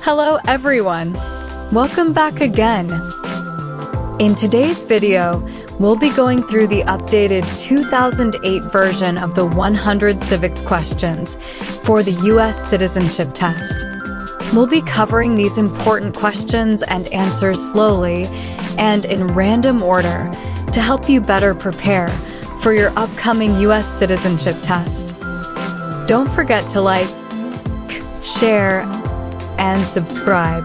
Hello everyone! Welcome back again! In today's video, we'll be going through the updated 2008 version of the 100 civics questions for the U.S. citizenship test. We'll be covering these important questions and answers slowly and in random order to help you better prepare for your upcoming U.S. citizenship test. Don't forget to like, share, and subscribe.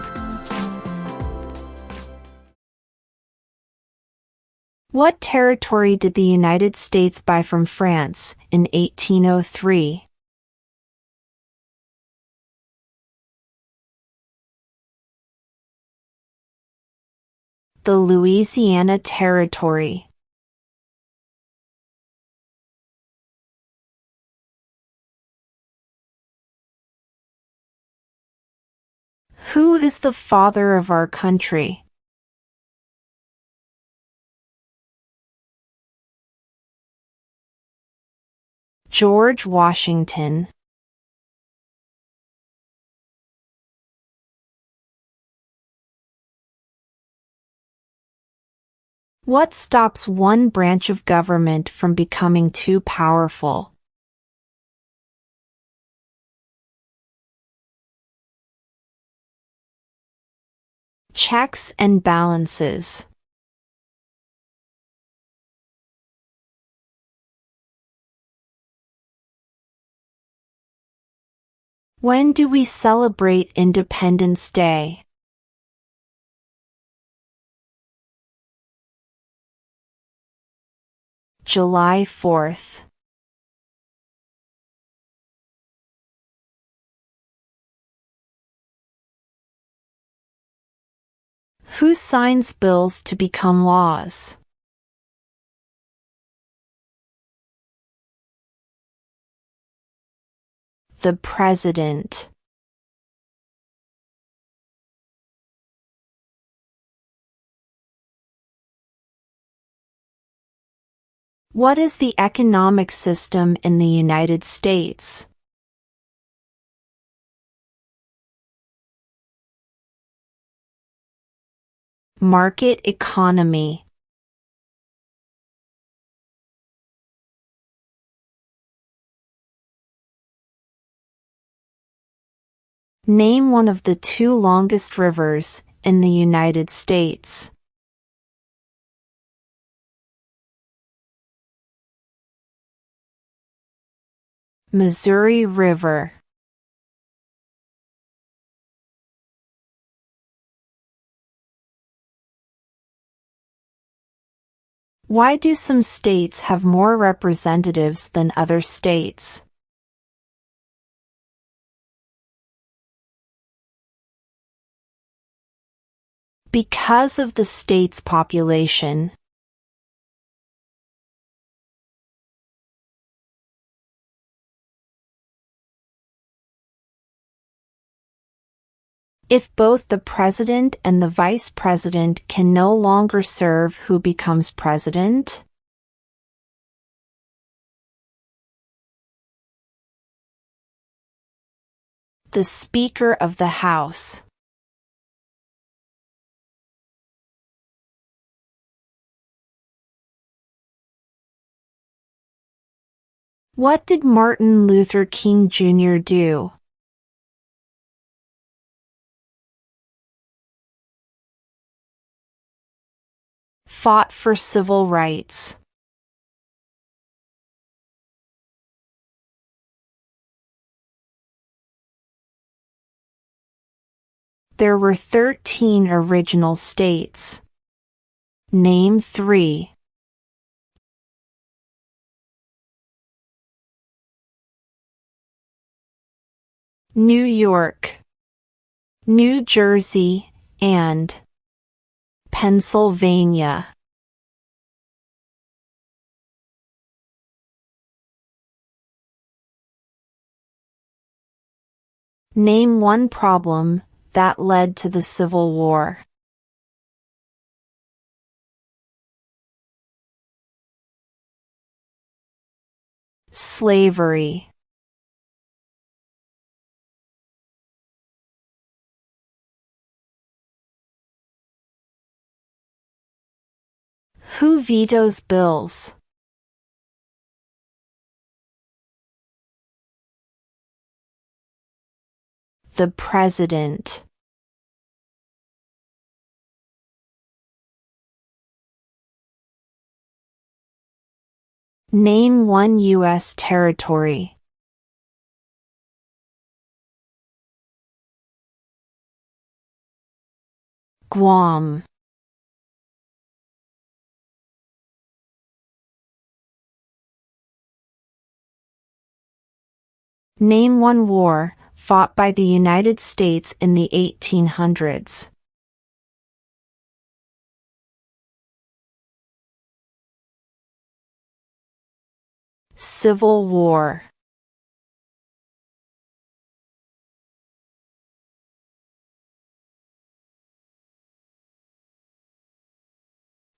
What territory did the United States buy from France in 1803? The Louisiana Territory. Who is the father of our country? George Washington. What stops one branch of government from becoming too powerful? Checks and balances. When do we celebrate Independence Day? July 4th. Who signs bills to become laws? The President. What is the economic system in the United States? Market economy. Name one of the two longest rivers in the United States. Missouri River. Why do some states have more representatives than other states? Because of the state's population. If both the president and the vice president can no longer serve, who becomes president? The Speaker of the House. What did Martin Luther King Jr. do? Fought for civil rights. There were 13 original states. Name 3. New York, New Jersey, and Pennsylvania. Name one problem that led to the Civil War. Slavery. Who vetoes bills? The President. Name one U.S. territory. Guam. Name one war fought by the United States in the 1800s. Civil War.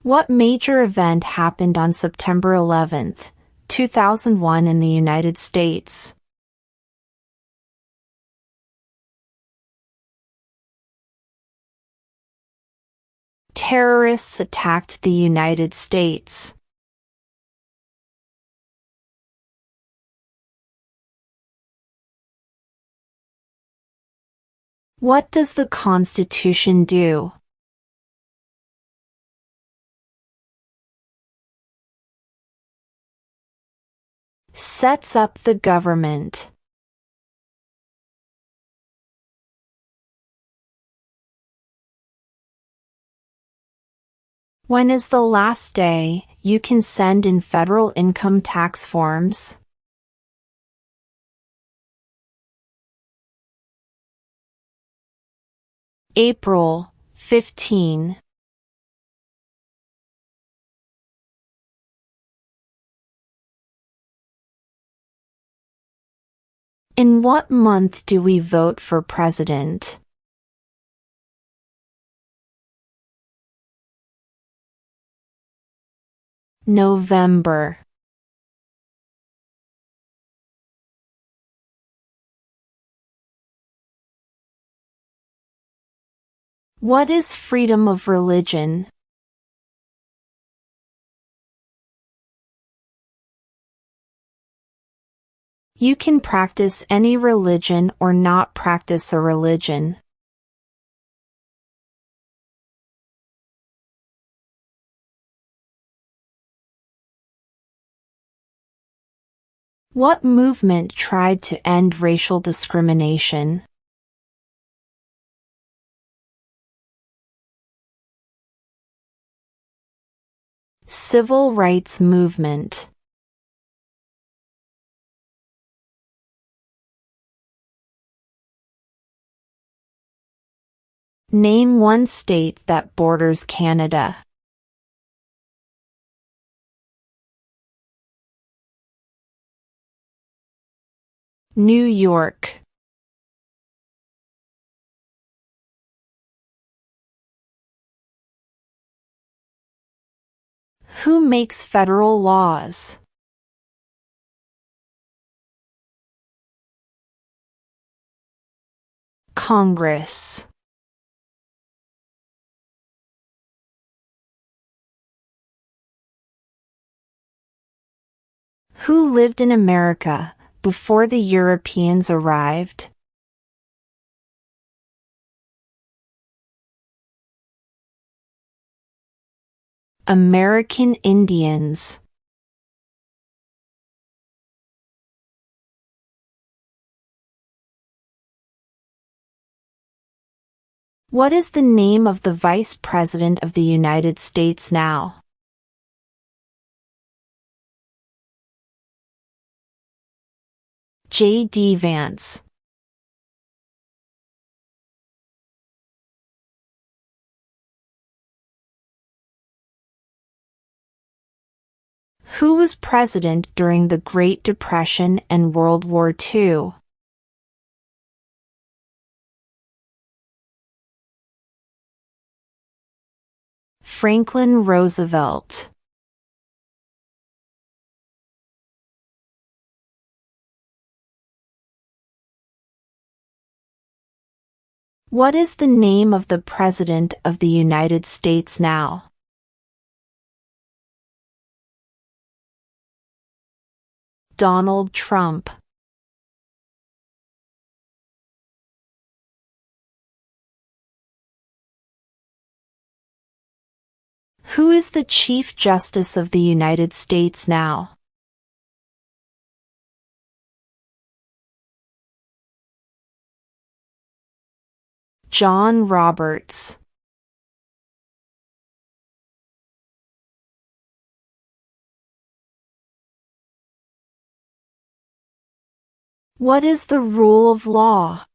What major event happened on September 11, 2001 in the United States? Terrorists attacked the United States. What does the Constitution do? Sets up the government. When is the last day you can send in federal income tax forms? April 15. In what month do we vote for president? November. What is freedom of religion? You can practice any religion or not practice a religion. What movement tried to end racial discrimination? Civil rights movement. Name one state that borders Canada. New York. Who makes federal laws? Congress. Who lived in America before the Europeans arrived? American Indians. What is the name of the Vice President of the United States now? J.D. Vance. Who was president during the Great Depression and World War II? Franklin Roosevelt. What is the name of the President of the United States now? Donald Trump. Who is the Chief Justice of the United States now? John Roberts. What is the rule of law?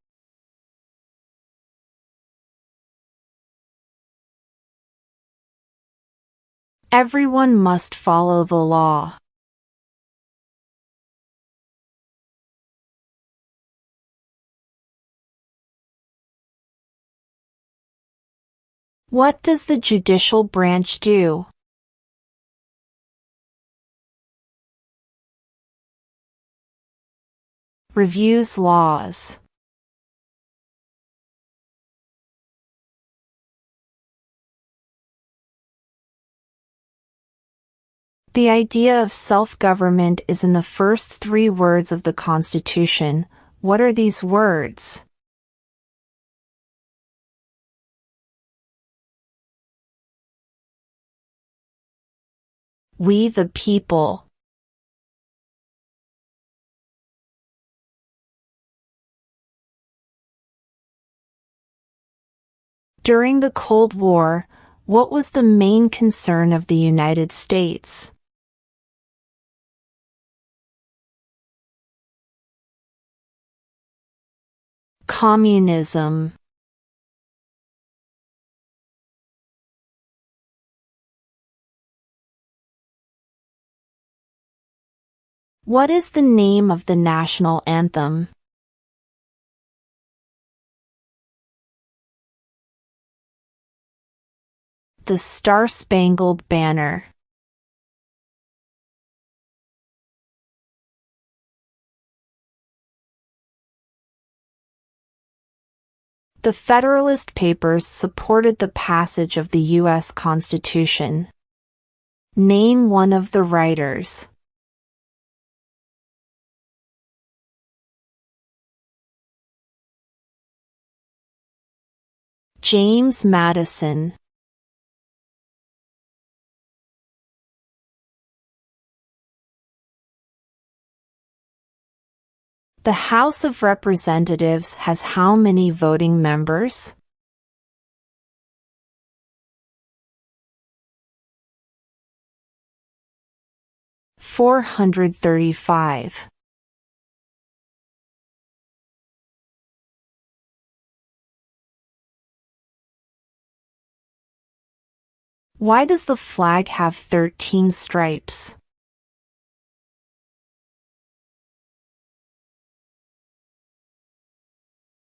Everyone must follow the law. What does the judicial branch do? Reviews laws. The idea of self-government is in the first 3 words of the Constitution. What are these words? We the people. During the Cold War, what was the main concern of the United States? Communism. What is the name of the national anthem? The Star-Spangled Banner. The Federalist Papers supported the passage of the U.S. Constitution. Name one of the writers. James Madison. The House of Representatives has how many voting members? $435. Why does the flag have 13 stripes?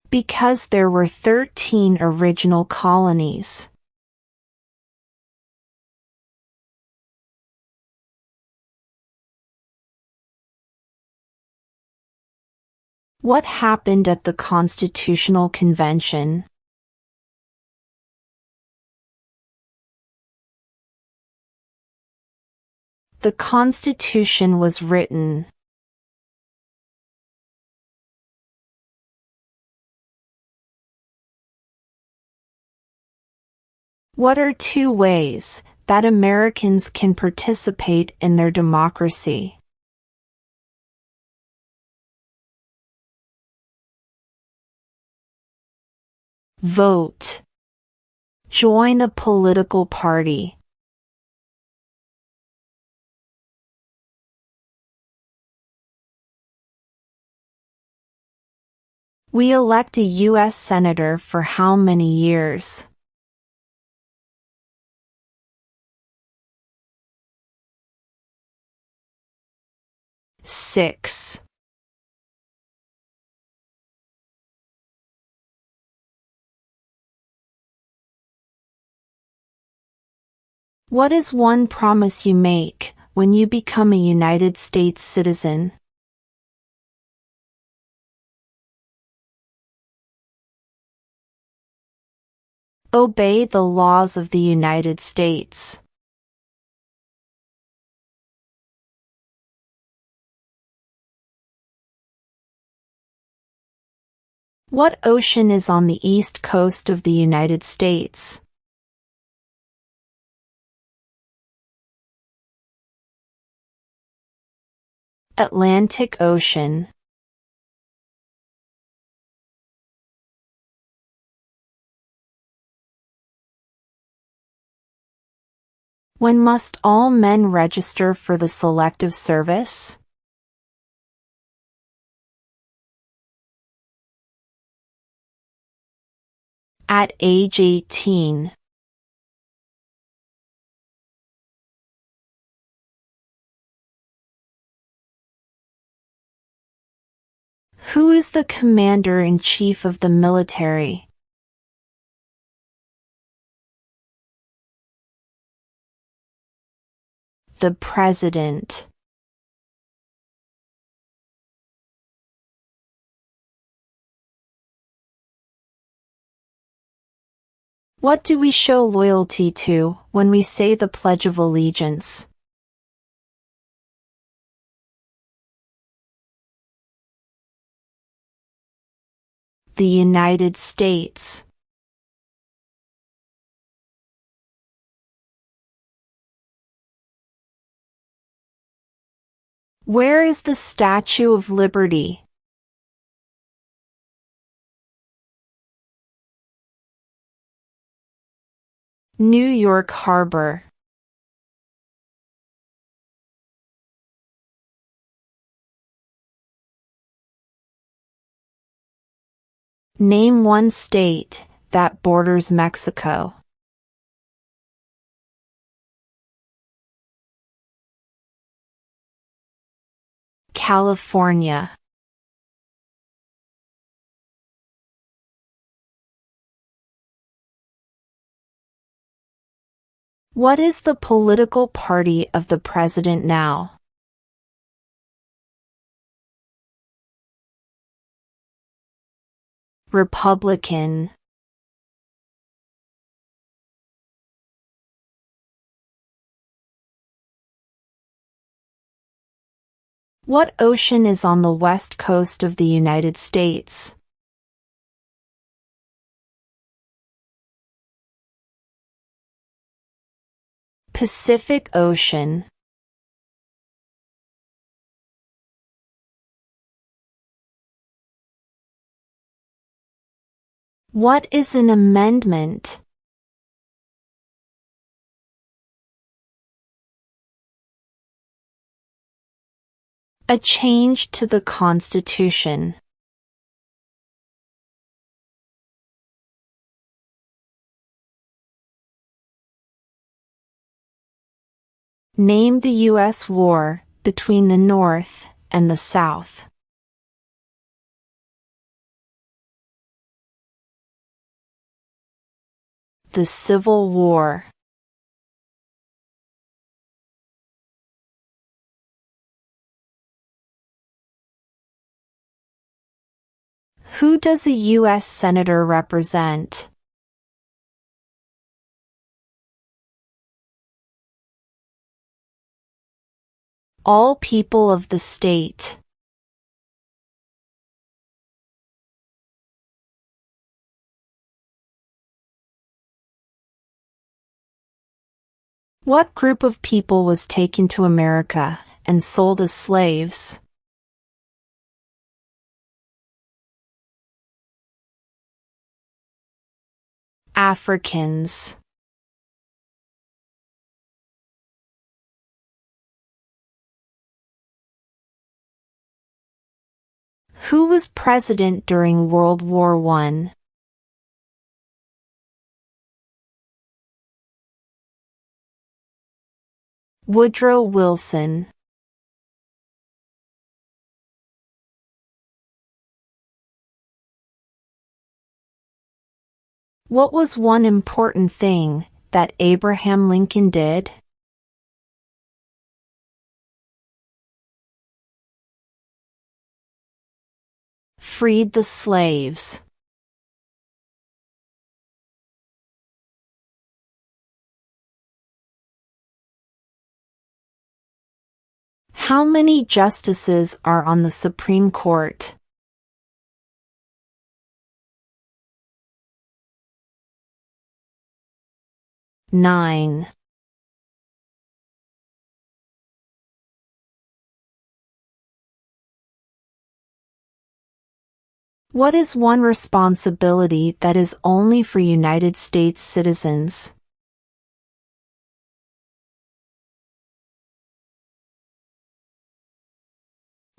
Because there were 13 original colonies. What happened at the Constitutional Convention? The Constitution was written. What are 2 ways that Americans can participate in their democracy? Vote. Join a political party. We elect a U.S. Senator for how many years? 6. What is one promise you make when you become a United States citizen? Obey the laws of the United States. What ocean is on the east coast of the United States? Atlantic Ocean. When must all men register for the Selective Service? At age 18. Who is the Commander-in-Chief of the military? The President. What do we show loyalty to when we say the Pledge of Allegiance? The United States. Where is the Statue of Liberty? New York Harbor. Name one state that borders Mexico. California. What is the political party of the president now? Republican. What ocean is on the west coast of the United States? Pacific Ocean. What is an amendment? A change to the Constitution. Name the U.S. war between the North and the South. The Civil War. Who does a U.S. Senator represent? All people of the state. What group of people was taken to America and sold as slaves? Africans. Who was president during World War I? Woodrow Wilson. What was one important thing that Abraham Lincoln did? Freed the slaves. How many justices are on the Supreme Court? 9. What is one responsibility that is only for United States citizens?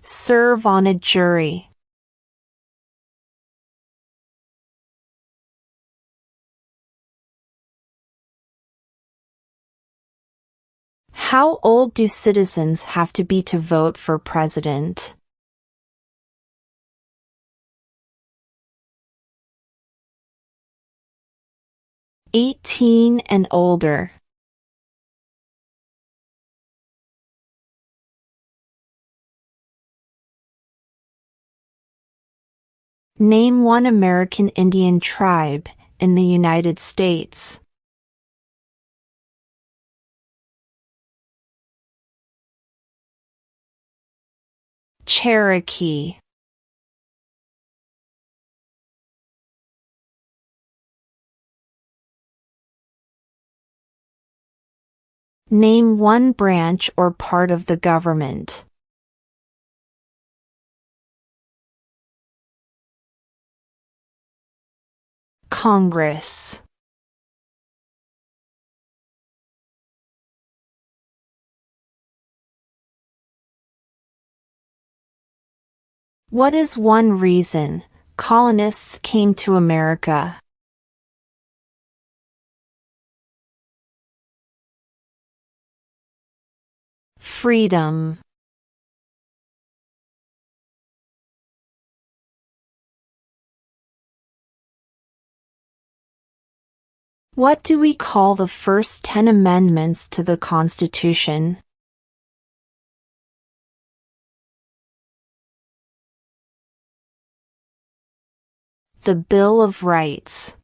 Serve on a jury. How old do citizens have to be to vote for president? 18 and older. Name one American Indian tribe in the United States. Cherokee. Name one branch or part of the government. Congress. What is one reason colonists came to America? Freedom. What do we call the first 10 amendments to the Constitution? The Bill of Rights.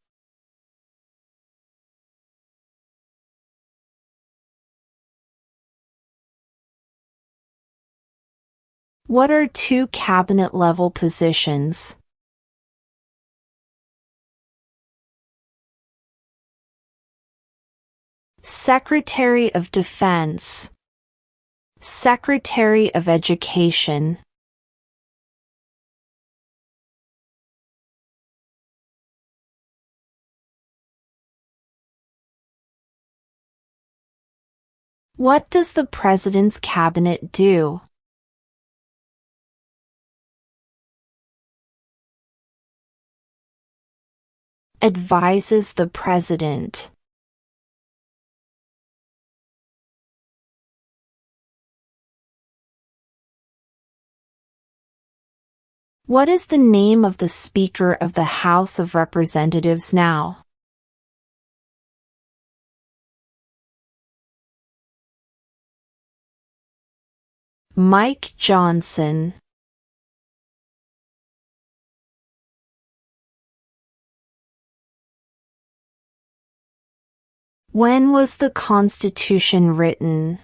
What are two cabinet-level positions? Secretary of Defense. Secretary of Education. What does the President's Cabinet do? Advises the President. What is the name of the Speaker of the House of Representatives now? Mike Johnson. When was the Constitution written?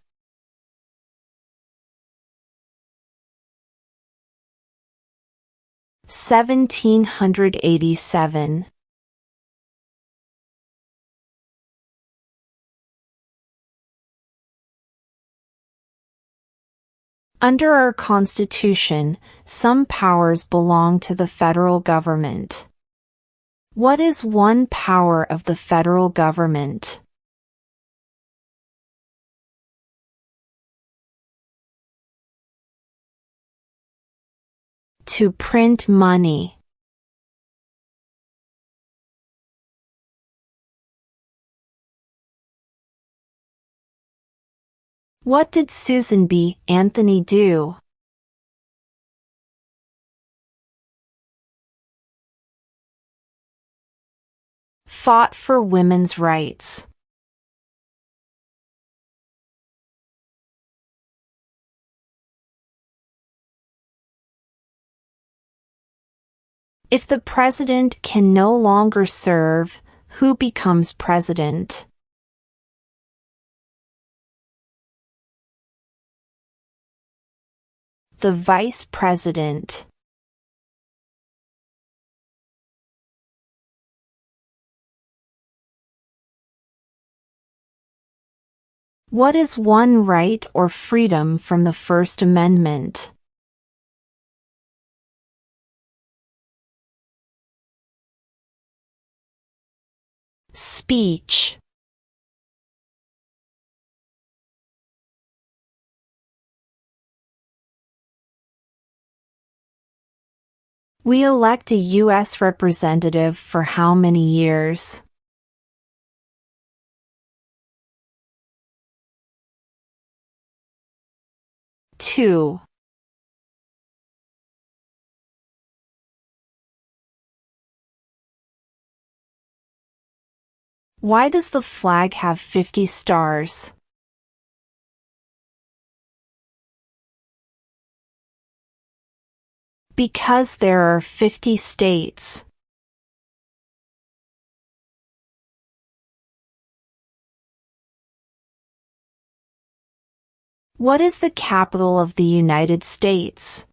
(1787). Under our Constitution, some powers belong to the federal government. What is one power of the federal government? To print money. What did Susan B. Anthony do? Fought for women's rights. If the president can no longer serve, who becomes president? The vice president. What is one right or freedom from the First Amendment? Speech. We elect a U.S. representative for how many years? 2. Why does the flag have 50 stars? Because there are 50 states. What is the capital of the United States?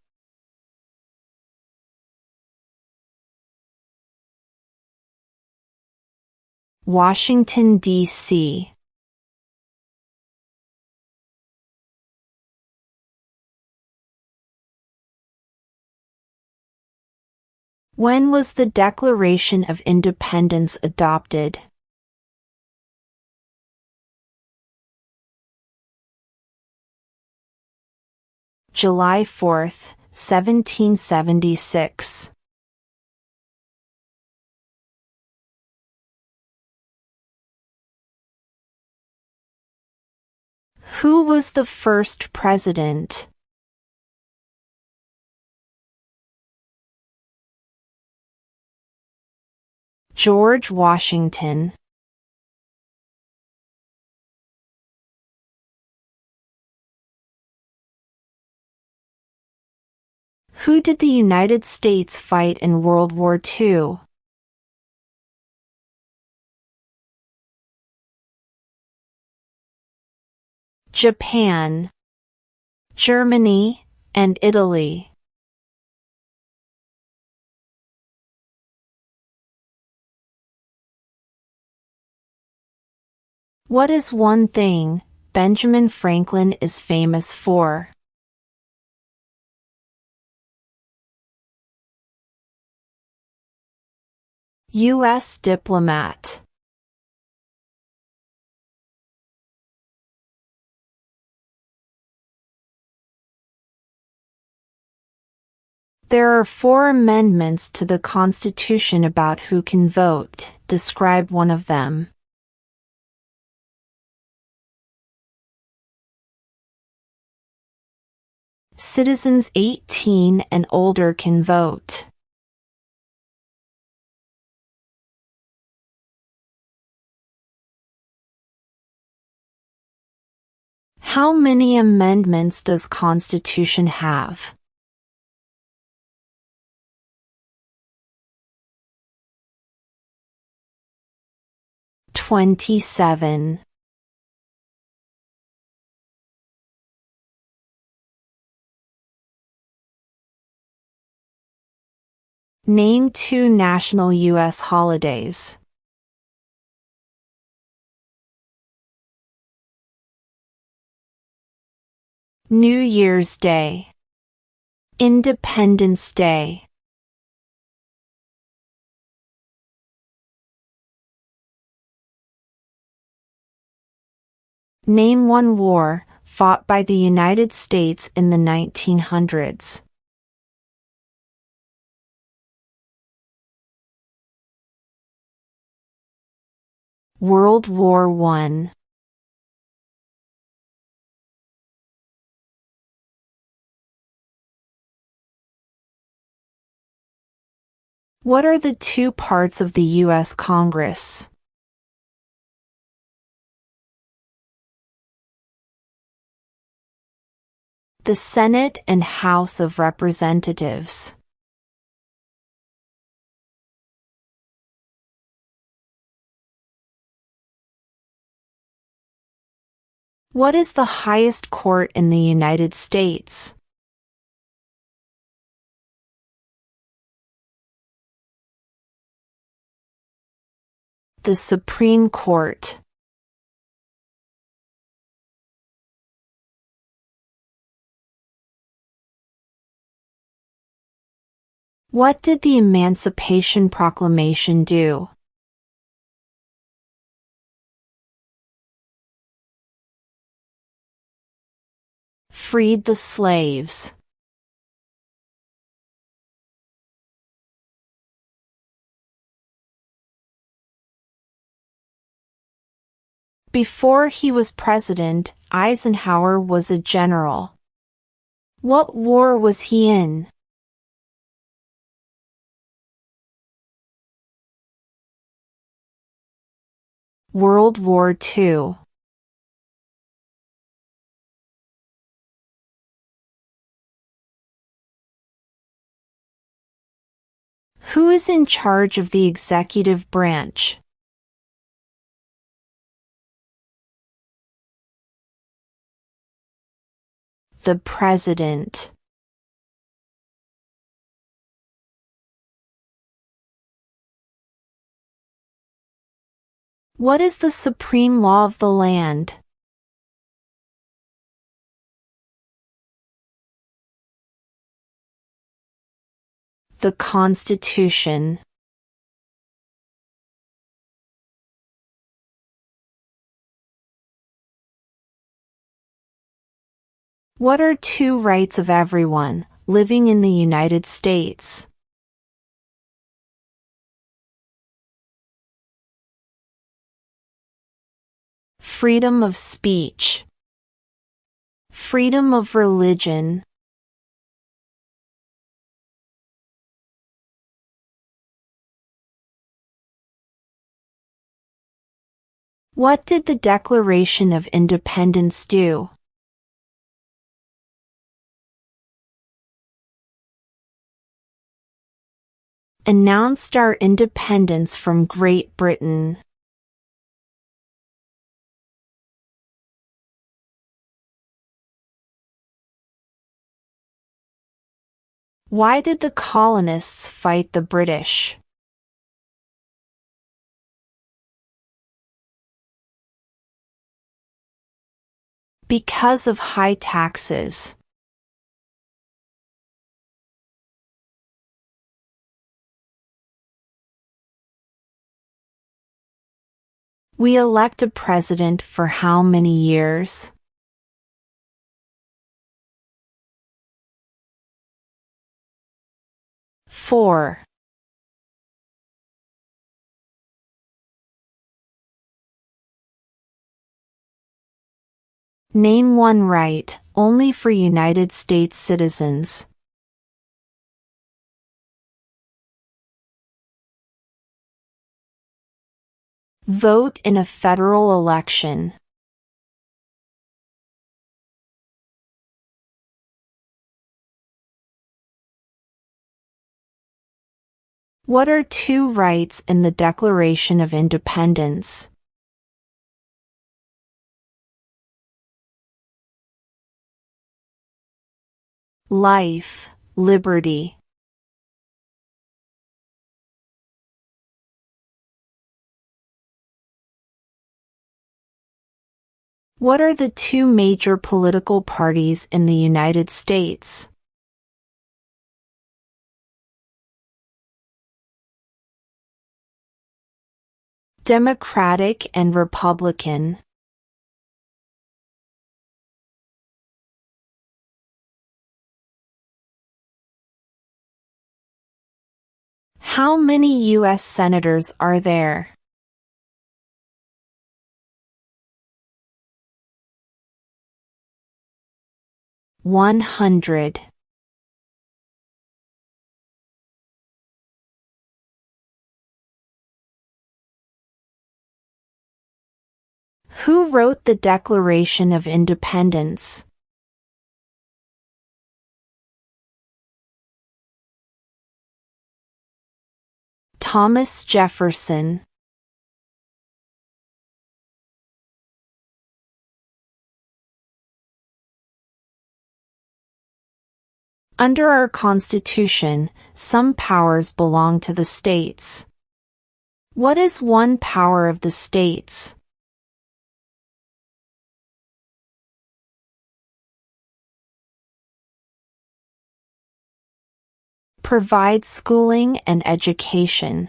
Washington, D.C. When was the Declaration of Independence adopted? July 4, 1776. Who was the first president? George Washington. Who did the United States fight in World War II? Japan, Germany, and Italy. What is one thing Benjamin Franklin is famous for? U.S. diplomat. There are 4 amendments to the Constitution about who can vote. Describe one of them. Citizens 18 and older can vote. How many amendments does Constitution have? 27. Name 2 national U.S. holidays. New Year's Day. Independence Day. Name one war fought by the United States in the 1900s. World War I. What are the 2 parts of the U.S. Congress? The Senate and House of Representatives. What is the highest court in the United States? The Supreme Court. What did the Emancipation Proclamation do? Freed the slaves. Before he was president, Eisenhower was a general. What war was he in? World War II. Who is in charge of the executive branch? The President. What is the supreme law of the land? The Constitution. What are two rights of everyone living in the United States? Freedom of speech. Freedom of religion. What did the Declaration of Independence do? Announced our independence from Great Britain. Why did the colonists fight the British? Because of high taxes. We elect a president for how many years? Four. Name one right, only for United States citizens. Vote in a federal election. What are two rights in the Declaration of Independence? Life, liberty. What are the two major political parties in the United States? Democratic and Republican. How many U.S. senators are there? $100. Who wrote the Declaration of Independence? Thomas Jefferson. Under our Constitution, some powers belong to the states. What is one power of the states? Provide schooling and education.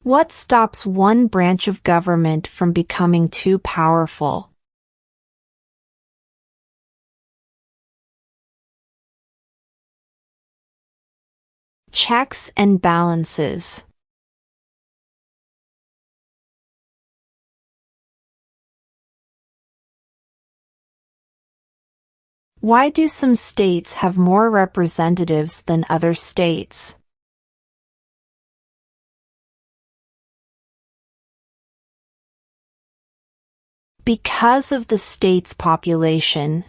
What stops one branch of government from becoming too powerful? Checks and balances. Why do some states have more representatives than other states? Because of the state's population.